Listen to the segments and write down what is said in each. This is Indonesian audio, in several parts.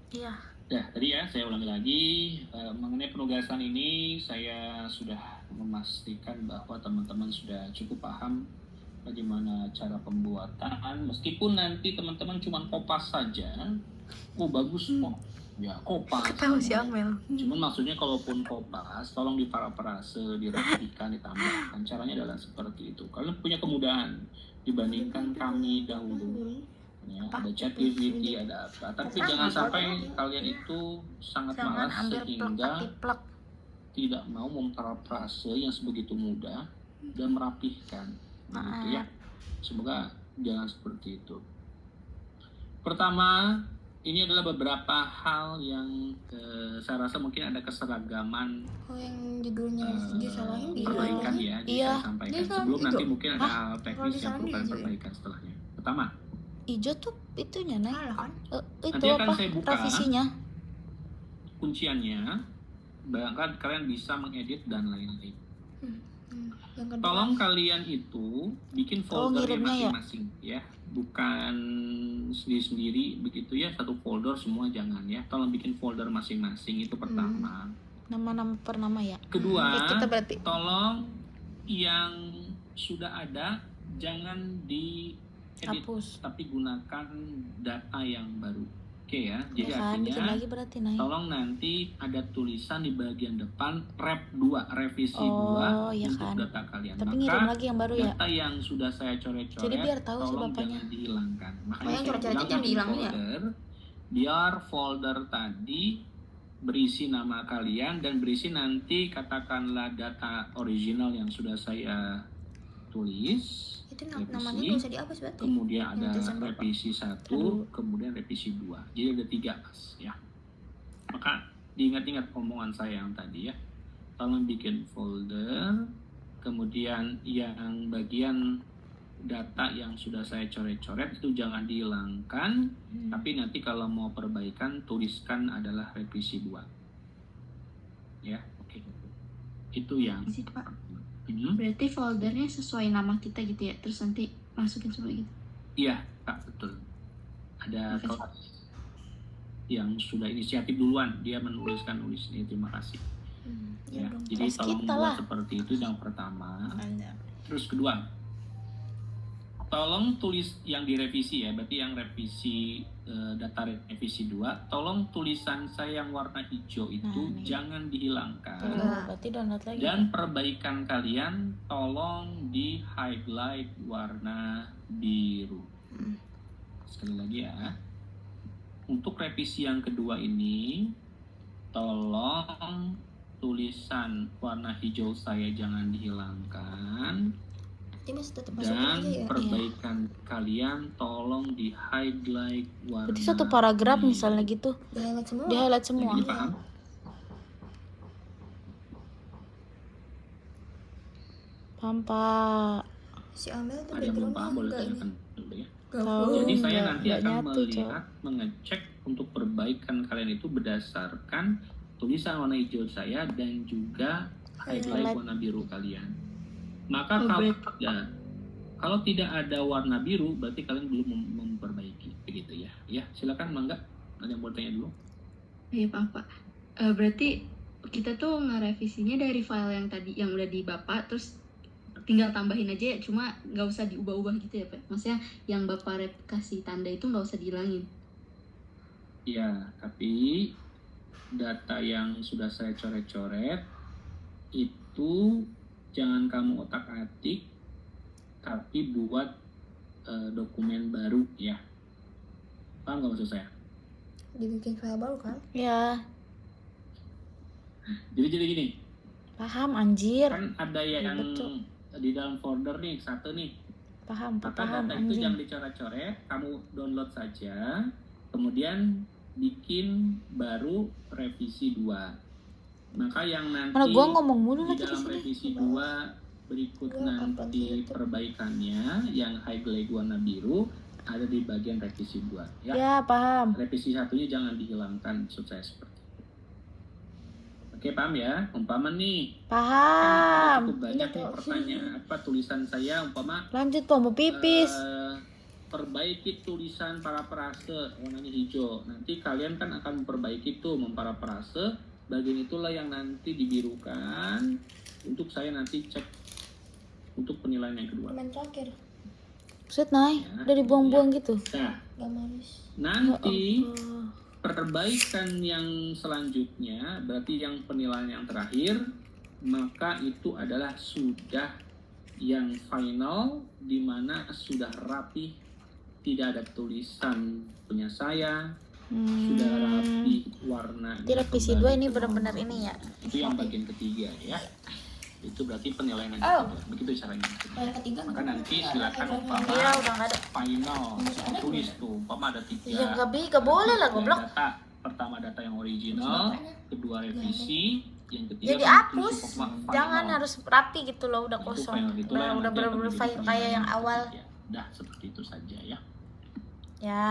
Iya. Ya, tadi ya saya ulangi lagi mengenai penugasan ini saya sudah memastikan bahwa teman-teman sudah cukup paham bagaimana cara pembuatan. Meskipun nanti teman-teman cuma kopas saja, bagus kok. Ya kopas. Tahu si Amel. Cuman maksudnya kalaupun kopas, tolong diparafrase, dirapikan, ditambahkan. Caranya adalah seperti itu. Kalian punya kemudahan dibandingkan kami dahulu. Ya, ada ChatGPT, ada apa. Tapi jangan sampai kalian itu sangat malas sehingga tidak mau memparafrase yang sebegitu mudah dan merapihkan. Gitu ya. Semoga jangan seperti itu. Pertama, ini adalah beberapa hal yang saya rasa mungkin ada keseragaman. Yang judulnya disalahin perbaikan ya, iya. Saya sampaikan sebelum nanti mungkin ada hal teknis yang perlu perbaikan setelahnya. Pertama, ijo tuh itunya kan? Itu nanti akan apa? saya buka Revisinya. Kunciannya, bahkan kalian bisa mengedit dan lain-lain. Tolong kalian itu bikin foldernya masing-masing ya, bukan sendiri-sendiri begitu ya, satu folder semua jangan ya. Tolong bikin folder masing-masing, itu pertama. Nama-nama per nama ya. Kedua, kita berarti tolong yang sudah ada jangan di edit, tapi gunakan data yang baru. Oke ya, jadi artinya lagi berarti, tolong nanti ada tulisan di bagian depan rep 2, revisi 2 ya untuk kan? data kalian. Tapi maka ngirim lagi yang baru data yang sudah saya coret-coret, jadi biar tahu tolong bapaknya. jangan dihilangkan. Makanya yang coret-coret saya dihilangin folder, biar folder tadi berisi nama kalian dan berisi nanti katakanlah data original yang sudah saya tulis. Itu namanya nggak usah dihapus berarti. Kemudian ada revisi 1, kemudian revisi 2. Jadi ada 3 ya. Maka diingat-ingat omongan saya yang tadi ya. Tolong bikin folder, kemudian yang bagian data yang sudah saya coret-coret itu jangan dihilangkan, tapi nanti kalau mau perbaikan tuliskan adalah revisi 2. Ya, oke. Itu yang berarti foldernya sesuai nama kita gitu ya, terus nanti masukin semua gitu. Iya, Kak, betul. Ada kelas yang sudah inisiatif duluan, dia menuliskan ini, terima kasih. Ya, jadi tolong buat seperti itu yang pertama. Terus kedua, tolong tulis yang direvisi ya, berarti yang revisi data revisi 2, tolong tulisan saya yang warna hijau itu jangan dihilangkan. Berarti download lagi. Dan perbaikan kalian tolong di highlight warna biru. Sekali lagi ya. Untuk revisi yang kedua ini, tolong tulisan warna hijau saya jangan dihilangkan. Dan perbaikan kalian tolong di highlight warna. Berarti satu paragraf misalnya gitu. Di highlight semua. Ini paham? Paham, Pak. Si Amel tuh ada yang belum paham boleh tanyakan dulu ya. Jadi saya nanti akan melihat, mengecek untuk perbaikan kalian itu berdasarkan tulisan warna hijau saya dan juga highlight warna biru kalian. Maka kalau tidak ada warna biru berarti kalian belum memperbaiki, begitu ya. Ya, silakan Mangga, ada yang mau tanya dulu? Iya Pak. Berarti kita tuh ngerevisinya dari file yang tadi yang udah di Bapak, terus tinggal tambahin aja ya, cuma nggak usah diubah-ubah gitu ya Pak. Maksudnya yang Bapak kasih tanda itu nggak usah dihilangin. Iya, tapi data yang sudah saya coret-coret itu jangan kamu otak-atik, tapi buat dokumen baru ya. Paham nggak maksud saya? Dibikin file baru kan? Ya. Jadi gini. Paham anjir. Kan ada yang di dalam folder nih, satu nih. Paham, Maka paham data itu jangan dicoret-coret, kamu download saja, kemudian bikin baru revisi 2. Maka yang nanti gua ngomong mulu di dalam revisi 2 berikut nanti perbaikannya yang highlight warna biru ada di bagian revisi 2 ya. Ya, paham. Revisi 1-nya jangan dihilangkan, maksud saya seperti itu. Oke, paham ya? Umpama nih. Paham. Cukup banyak nih pertanyaan tulisan saya umpama. Lanjut, Pak, mau pipis. perbaiki tulisan parafrase warnanya hijau. Nanti kalian kan akan memperbaiki tuh memparafrase. Bagian itulah yang nanti dibirukan untuk saya nanti cek untuk penilaian yang kedua. Komen terakhir. Buset, Nay, udah dibuang-buang gitu. Nah, Gak manis. nanti Ya Allah. perbaikan yang selanjutnya berarti yang penilaian yang terakhir, maka itu adalah sudah yang final, di mana sudah rapi, tidak ada tulisan punya saya, sudah rapi warna. Di revisi 2 ini benar-benar ini ya. Itu yang bagian ketiga ya. Itu berarti penilaian yang Oh. ketiga. Begitu caranya. Yang ketiga. Maka nanti silakan umpama Iya, udah nggak ada. final tulis tuh umpama ada Ya 3. nggak boleh lah, goblok. Data. Pertama data yang original, kedua revisi, yang ketiga Jadi kan hapus, tulis final. jangan harus rapi gitu loh, udah Itu kosong. final, itulah yang Udah nanti akan bener-bener menjadi file penilaian kayak yang ketiga. awal. Dah seperti itu saja ya. Ya,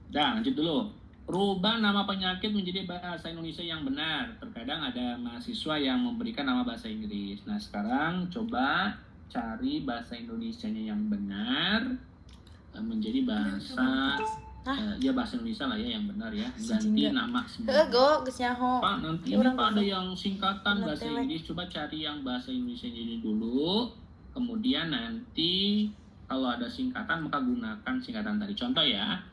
Dah lanjut dulu. Rubah nama penyakit menjadi bahasa Indonesia yang benar. Terkadang ada mahasiswa yang memberikan nama bahasa Inggris. Nah sekarang coba cari bahasa Indonesianya yang benar menjadi bahasa ya bahasa Indonesia lah ya yang benar ya. Ganti nama semua. go, geus nyaho. Pak nanti Ya, ini orang Pak ada goblok. yang singkatan Bener, bahasa cewek. Inggris. Coba cari yang bahasa Indonesia ini dulu. Kemudian nanti kalau ada singkatan maka gunakan singkatan tadi. Contoh ya.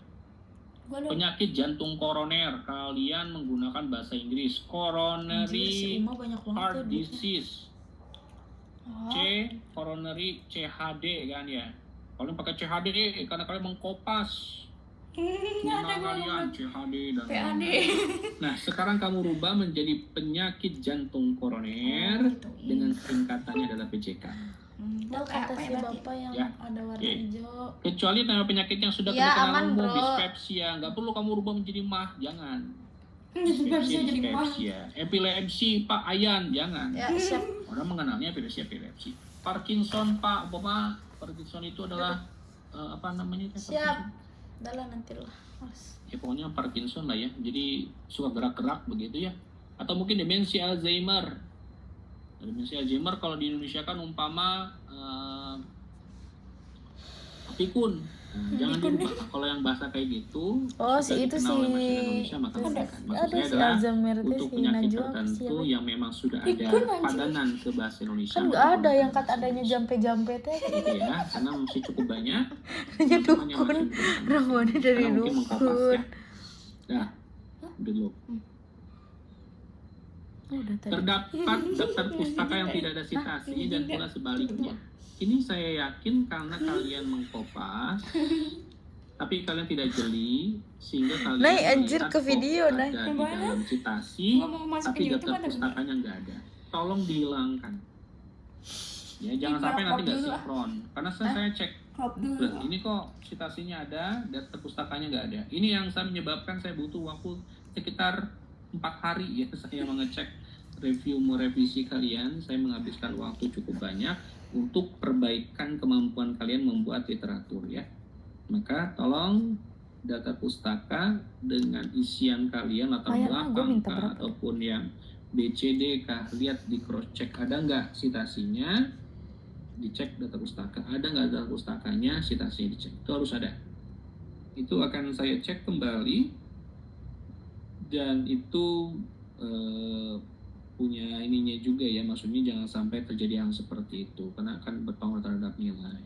Penyakit jantung koroner, kalian menggunakan bahasa Inggris. Coronary banyak heart disease. C, coronary CHD kan ya. Kalian pakai CHD karena kalian mengkopas. Nama kalian CHD dan lain-lain. Nah, sekarang kamu rubah menjadi penyakit jantung koroner dengan singkatannya adalah PJK. Nah, kata si bapak yang Ya. ada warna Oke. hijau. Kecuali nama penyakit yang sudah Ya, kita aman, umum, bro. dyspepsia, nggak perlu kamu rubah menjadi mah, jangan. Dyspepsia. Epilepsi, Pak Ayan, jangan. Ya, siap. Orang mengenalnya epilepsi. Parkinson, Pak, Bapak. Parkinson itu adalah apa namanya? Siap. Udah lah, nanti lah. Mas. Ya pokoknya Parkinson lah ya. Jadi suka gerak-gerak begitu ya. Atau mungkin demensia Alzheimer. Demensia Alzheimer kalau di Indonesia kan umpama pikun. Jangan dirubah. Kalau yang bahasa kayak gitu, Oh, sudah si itu dikenal oleh masyarakat si- Indonesia maka Ada, silakan. Maksud ada saya si adalah Alzheimer itu untuk si penyakit Najwa tertentu siapa? yang memang sudah ada Pikun, anjing. padanan ke bahasa Indonesia. Kan maka nggak ada gunakan yang kata bahasa adanya Indonesia. jampe-jampe teh. Gitu ya, karena masih cukup banyak. Hanya Namanya dukun. masih belum. Ramuannya dari Karena mungkin mengkopas dukun. ya. Nah, dulu. Udah tadi. Terdapat daftar pustaka yang tidak ada citasi dan pula sebaliknya. Ini saya yakin karena kalian mengkopas, tapi kalian tidak jeli, sehingga kalian Nay, anjir, melihat ke video, kok Nay. ada di dalam citasi, tapi daftar pustakanya nggak ada. Tolong dihilangkan. Ya, jangan sampai nanti nggak sinkron. Karena saya cek, "Loh, ini kok citasinya ada, daftar pustakanya nggak ada." Ini yang saya menyebabkan saya butuh waktu sekitar 4 hari ya saya mengecek merevisi kalian. Saya menghabiskan waktu cukup banyak untuk perbaikan kemampuan kalian membuat literatur ya. Maka tolong data pustaka dengan isian kalian latar Bayar, belakang gua minta kah, berapa? ataupun yang BCD kah, lihat di cross check ada nggak citasinya, dicek data pustaka, ada nggak data pustakanya, citasinya dicek, itu harus ada. Itu akan saya cek kembali dan itu punya ininya juga ya, maksudnya jangan sampai terjadi yang seperti itu karena akan berpengaruh terhadap nilai.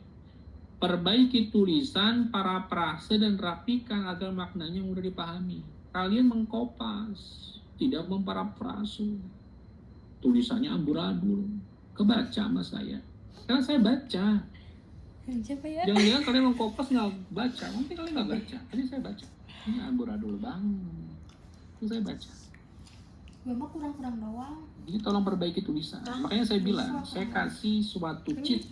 Perbaiki tulisan, parafrase dan rapikan agar maknanya mudah dipahami. Kalian mengkopas, tidak memparafrase. Tulisannya amburadul. Kebaca sama saya. Karena saya baca. Siapa ya? Jangan-jangan kalian mengkopas nggak baca. Mungkin kalian nggak baca. Tadi saya baca. Ini amburadul banget. Itu saya baca. Gue mah kurang-kurang doang. Jadi tolong perbaiki tulisan. Makanya saya bilang, saya kasih suatu cheat.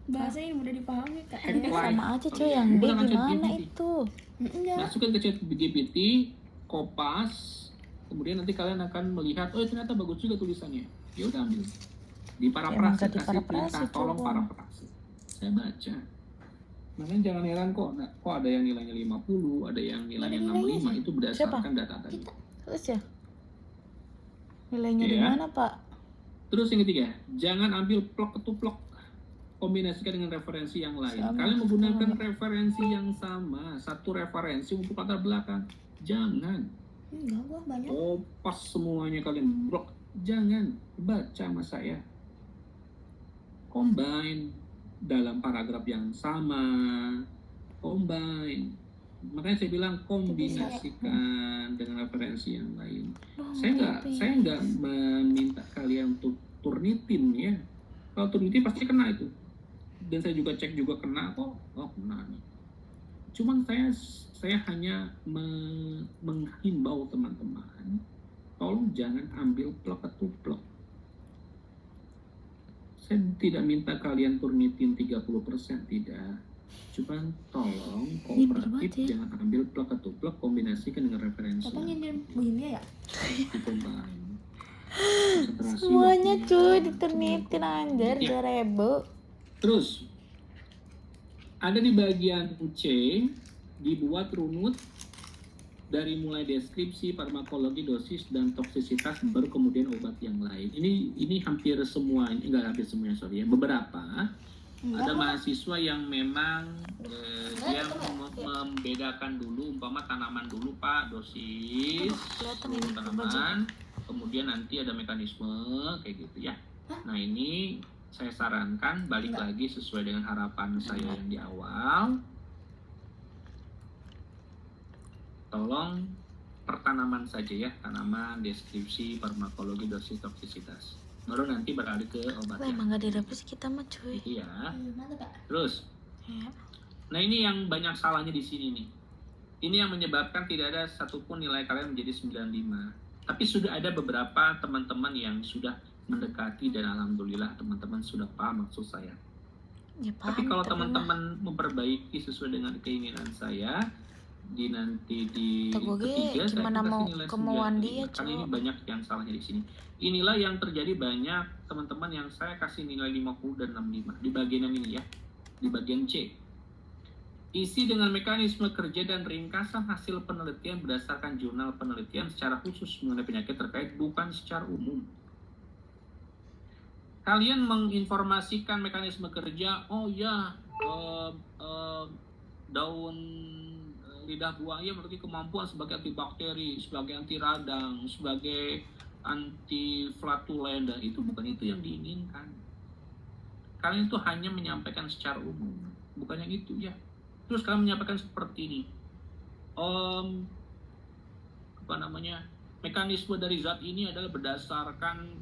Bahasa yang mudah dipahami kak. Ini Headline. sama aja coy, yang D Gunakan gimana ChatGPT. itu? Enggak. Masukin ke ChatGPT, kopas, kemudian nanti kalian akan melihat, oh ternyata bagus juga tulisannya. Ya udah ambil. Di Emang parafrase, gak di kasih parafrase, perintah, tolong coba. parafrase. Saya baca. Makanya jangan heran kok ada yang nilainya 50, ada yang nilainya 65, itu berdasarkan data tadi. Terus ya? Nilainya di Iya. mana, Pak? Terus yang ketiga, jangan ambil plok ketuplok. kombinasikan dengan referensi yang lain. Sama. Kalian menggunakan referensi yang sama, satu referensi untuk latar belakang. Jangan Enggak, gua banyak. pas semuanya kalian blok. Jangan baca sama saya. Combine dalam paragraf yang sama. Combine. Makanya saya bilang kombinasikan dengan referensi yang lain. Saya nggak meminta kalian untuk turnitin ya. Kalau turnitin pasti kena itu. Dan saya juga cek juga kena kok. Oh kena nih. Cuman saya hanya menghimbau teman-teman, tolong jangan ambil plek atau plek. Saya tidak minta kalian turnitin 30%, tidak. Cuman tolong kooperatif, jangan ambil plek atau plek, kombinasikan dengan referensi. Apa nyindir Bohemia ya? Dicobain. Semuanya cuy diternitin anjir Ya. 2.000. Terus ada di bagian C dibuat runut dari mulai deskripsi, farmakologi, dosis, dan toksisitas, baru kemudian obat yang lain. Ini hampir semua, enggak hampir semuanya, sorry ya, beberapa. Ada mahasiswa yang memang dia membedakan dulu, umpama tanaman dulu Pak, dosis, suhu tanaman, kemudian nanti ada mekanisme, kayak gitu ya. Nah ini saya sarankan balik lagi sesuai dengan harapan saya yang di awal. Tolong pertanaman saja ya, tanaman, deskripsi, farmakologi, dosis, toksisitas. Baru nanti beralih ke Lah obatnya. emang gak direvisi kita mah cuy. Iya. Mantap, Pak. Terus, Ya. nah ini yang banyak salahnya di sini nih. Ini yang menyebabkan tidak ada satupun nilai kalian menjadi 95. Tapi sudah ada beberapa teman-teman yang sudah mendekati dan alhamdulillah teman-teman sudah paham maksud saya. Ya, paham, Tapi kalau tapi mah teman-teman memperbaiki sesuai dengan keinginan saya, nanti di Tegoge, ketiga saya gimana kasih mau nilai kemauan 95. dia, Karena ini Cok. banyak yang salahnya di sini. Inilah yang terjadi banyak teman-teman yang saya kasih nilai 50 dan 65 di bagian yang ini ya, di bagian C. Isi dengan mekanisme kerja dan ringkasan hasil penelitian berdasarkan jurnal penelitian secara khusus mengenai penyakit terkait, bukan secara umum. Kalian menginformasikan mekanisme kerja, oh ya, daun lidah buaya memiliki kemampuan sebagai antibakteri, sebagai anti radang, sebagai anti flatulenda. Itu bukan itu yang diinginkan. Kalian itu hanya menyampaikan secara umum, bukan yang itu ya. Terus kalian menyampaikan seperti ini, mekanisme dari zat ini adalah berdasarkan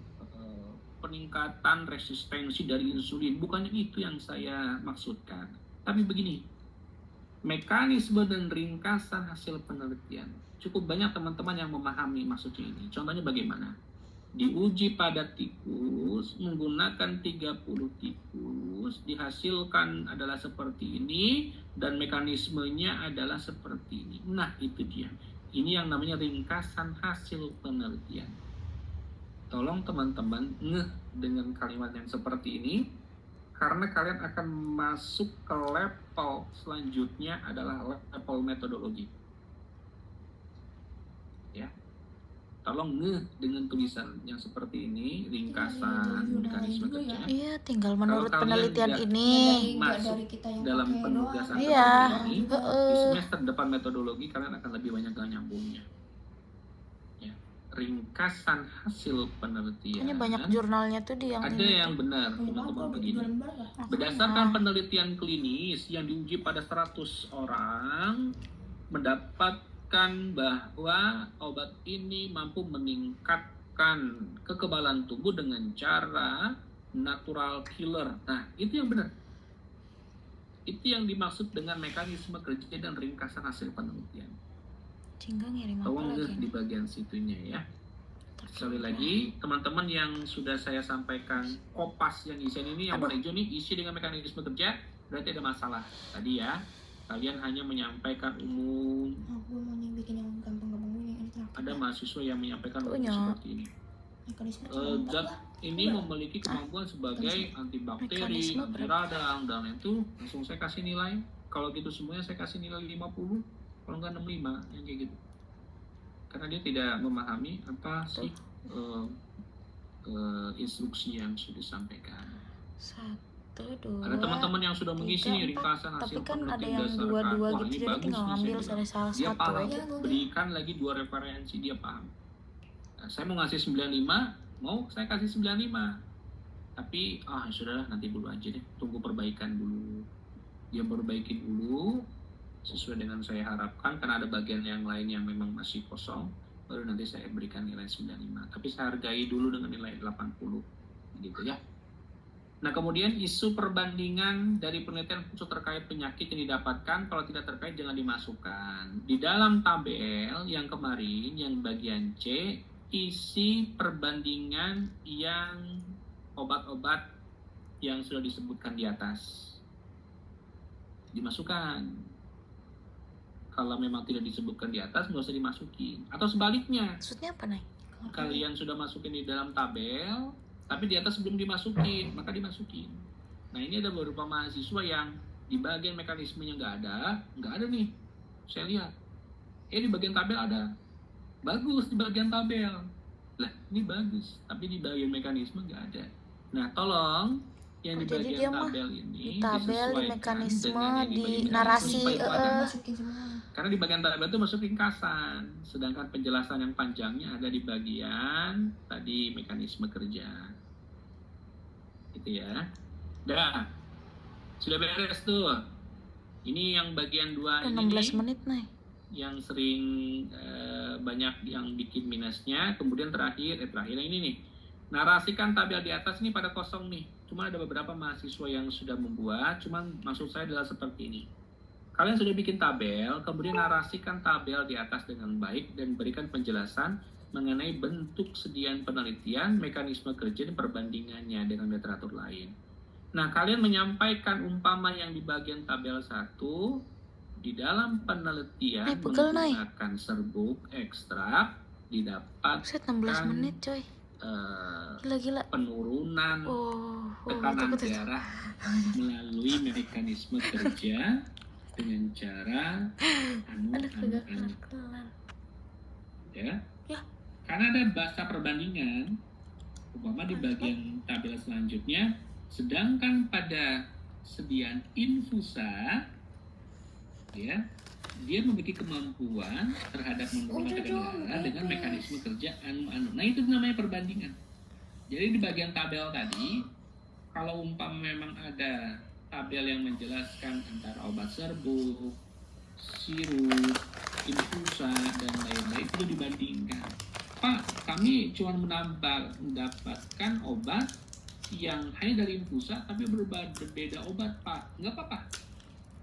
peningkatan resistensi dari insulin. Bukan itu yang saya maksudkan. Tapi begini, mekanisme dan ringkasan hasil penelitian. Cukup banyak teman-teman yang memahami maksudnya ini. Contohnya bagaimana? Diuji pada tikus, menggunakan 30 tikus, dihasilkan adalah seperti ini, dan mekanismenya adalah seperti ini. Nah, itu dia. Ini yang namanya ringkasan hasil penelitian. Tolong teman-teman ngeh dengan kalimat yang seperti ini, karena kalian akan masuk ke level selanjutnya adalah level metodologi. Ya, tolong ngeh dengan tulisan yang seperti ini, ringkasan mekanisme kerja. Iya, tinggal menurut Kalau kalian penelitian nggak ini. masuk dari kita yang dalam pakai penugasan doang. Iya. seperti ini, di semester depan metodologi kalian akan lebih banyak gak nyambungnya. Ya, ringkasan hasil penelitian. Ini banyak jurnalnya tuh di yang Ada ini. yang benar, teman-teman begini. Berdasarkan penelitian klinis yang diuji pada 100 orang, mendapatkan bahwa obat ini mampu meningkatkan kekebalan tubuh dengan cara natural killer. Nah, itu yang benar. Itu yang dimaksud dengan mekanisme kerja dan ringkasan hasil penelitian. Cingga ngirim apa Tolong lagi? di bagian situnya ya. Sekali lagi, teman-teman yang sudah saya sampaikan kopas yang isi ini, yang warna hijau nih, isi dengan mekanisme kerja, berarti ada masalah. Tadi ya, kalian hanya menyampaikan umum. Aku mau bikin yang gampang-gampang ini. Ada mahasiswa yang menyampaikan Punya. seperti ini. Mekanisme Zat ini memiliki kemampuan sebagai antibakteri, Mekanisme anti radang, dan itu langsung saya kasih nilai. Kalau gitu semuanya saya kasih nilai 50, kalau enggak 65, yang kayak gitu. Karena dia tidak memahami apa sih instruksi yang sudah disampaikan. 1 Ada teman-teman yang sudah mengisi 3, 4. ringkasan Tapi hasil kan ada penelitian yang dasar. 2-2 Wah, gitu, ini jadi bagus tinggal nih, ngambil saya dari bilang. salah Dia satu paham, aja. berikan lagi 2 referensi, dia paham. Nah, saya mau ngasih 95, mau saya kasih 95. Tapi sudahlah, nanti dulu aja deh, tunggu perbaikan dulu. Dia perbaikin dulu sesuai dengan saya harapkan, karena ada bagian yang lain yang memang masih kosong, baru nanti saya berikan nilai 95. Tapi saya hargai dulu dengan nilai 80 gitu ya. Nah, kemudian isu perbandingan dari penelitian khusus terkait penyakit yang didapatkan, kalau tidak terkait jangan dimasukkan. Di dalam tabel yang kemarin, yang bagian C, isi perbandingan yang obat-obat yang sudah disebutkan di atas. Dimasukkan. Kalau memang tidak disebutkan di atas, nggak usah dimasukin. Atau sebaliknya, Maksudnya apa, Nay? kalian sudah masukin di dalam tabel, tapi di atas belum dimasukin, maka dimasukin. Nah, ini ada beberapa mahasiswa yang di bagian mekanismenya nggak ada nih. Saya lihat, di bagian tabel ada. Bagus di bagian tabel. Lah, ini bagus, tapi di bagian mekanisme nggak ada. Nah, tolong yang di jadi bagian dia mah tabel ini di tabel, di disesuaikan mekanisme, dengan yang di bagian narasi, mekanisme supaya itu ada. Masukin semua. Karena di bagian tabel itu masuk ringkasan, sedangkan penjelasan yang panjangnya ada di bagian tadi mekanisme kerja. Gitu ya. Dah. Sudah beres tuh. Ini yang bagian 2 Udah ini 16 menit, Nay. yang sering banyak yang bikin minusnya. Kemudian terakhir yang ini nih. Narasikan tabel di atas ini pada kosong nih. Cuma ada beberapa mahasiswa yang sudah membuat, cuman maksud saya adalah seperti ini. Kalian sudah bikin tabel, kemudian narasikan tabel di atas dengan baik dan berikan penjelasan mengenai bentuk sediaan penelitian, mekanisme kerja, dan perbandingannya dengan literatur lain. Nah, kalian menyampaikan umpama yang di bagian tabel 1, di dalam penelitian pegel, Nay. menggunakan serbuk ekstrak didapat Set 16 menit, coy. Gila. penurunan Oh, tekanan takut itu. darah melalui mekanisme kerja dengan cara Aduh, kagak kelar. ya. Ya. Karena ada bahasa perbandingan, umpama di bagian tabel selanjutnya, sedangkan pada sediaan infusa, ya, dia memiliki kemampuan terhadap menurunkan tekanan darah dengan mekanisme kerja anu. Nah, itu namanya perbandingan. Jadi di bagian tabel tadi, kalau umpama memang ada tabel yang menjelaskan antara obat serbuk, sirup, infusa, dan lain-lain, itu dibandingkan. Pak, kami cuma mendapatkan obat yang hanya dari infusa, tapi berbeda obat, Pak. Nggak apa-apa.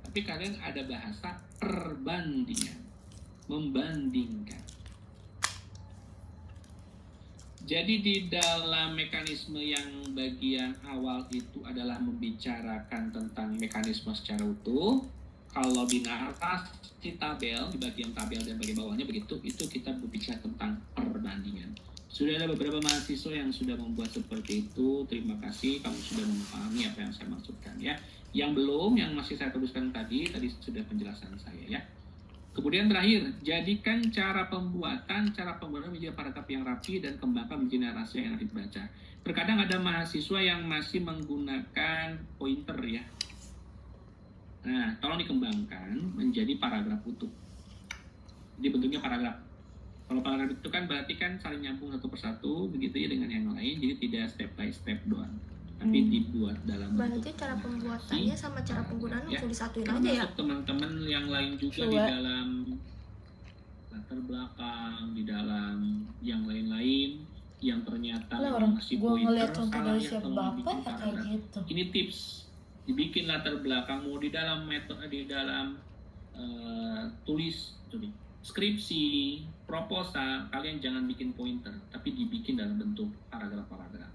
Tapi kalian ada bahasa perbandingan, membandingkan. Jadi di dalam mekanisme yang bagian awal itu adalah membicarakan tentang mekanisme secara utuh. Kalau di narasi tabel, di bagian tabel dan bagian bawahnya begitu, itu kita berbicara tentang perbandingan. Sudah ada beberapa mahasiswa yang sudah membuat seperti itu. Terima kasih, kamu sudah memahami apa yang saya maksudkan ya. Yang belum, yang masih saya tuliskan tadi sudah penjelasan saya ya. Kemudian terakhir, jadikan cara pembuatan menjadi paragraf yang rapi dan kembangkan menjadi narasi yang dibaca. Terkadang ada mahasiswa yang masih menggunakan pointer ya. Nah, tolong dikembangkan menjadi paragraf utuh. Jadi bentuknya paragraf. Kalau paragraf itu kan berarti kan saling nyambung satu persatu begitu ya dengan yang lain, jadi tidak step by step doang. Tapi dibuat dalam Berarti bentuk cara narasi. pembuatannya sama cara penggunaan Ya. langsung disatuin aja ya? Termasuk teman-teman yang lain juga di dalam latar belakang, di dalam yang lain-lain yang ternyata masih gua ngeliat pointer, contoh salah dari ya siapa kalau bapak bikin ya kayak paragraf. gitu. Ini tips, dibikin latar belakang mau di dalam metode, di dalam skripsi, proposal, kalian jangan bikin pointer, tapi dibikin dalam bentuk paragraf-paragraf.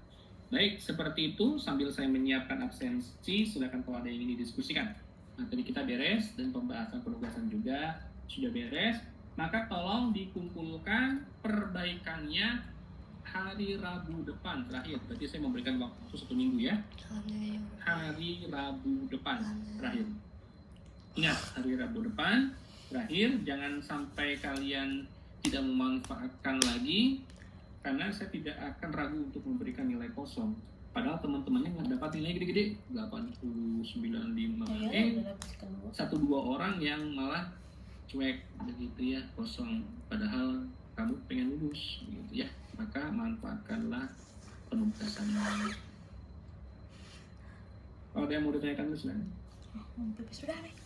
Baik, seperti itu. Sambil saya menyiapkan absensi, silakan kalau ada yang ingin didiskusikan. Nah, tadi kita beres dan pembahasan penugasan juga sudah beres. Maka tolong dikumpulkan perbaikannya hari Rabu depan terakhir. Berarti saya memberikan waktu 1 minggu ya. Hari Rabu depan terakhir. Ingat, hari Rabu depan terakhir. Jangan sampai kalian tidak memanfaatkan lagi, karena saya tidak akan ragu untuk memberikan nilai kosong. padahal teman-temannya nggak dapat nilai gede-gede 895. Satu dua orang yang malah cuek begitu ya, kosong, padahal kamu pengen lulus gitu ya. Maka manfaatkanlah penugasan. Kalau ada yang mau ditanyakan, silakan. Sudah, Nek.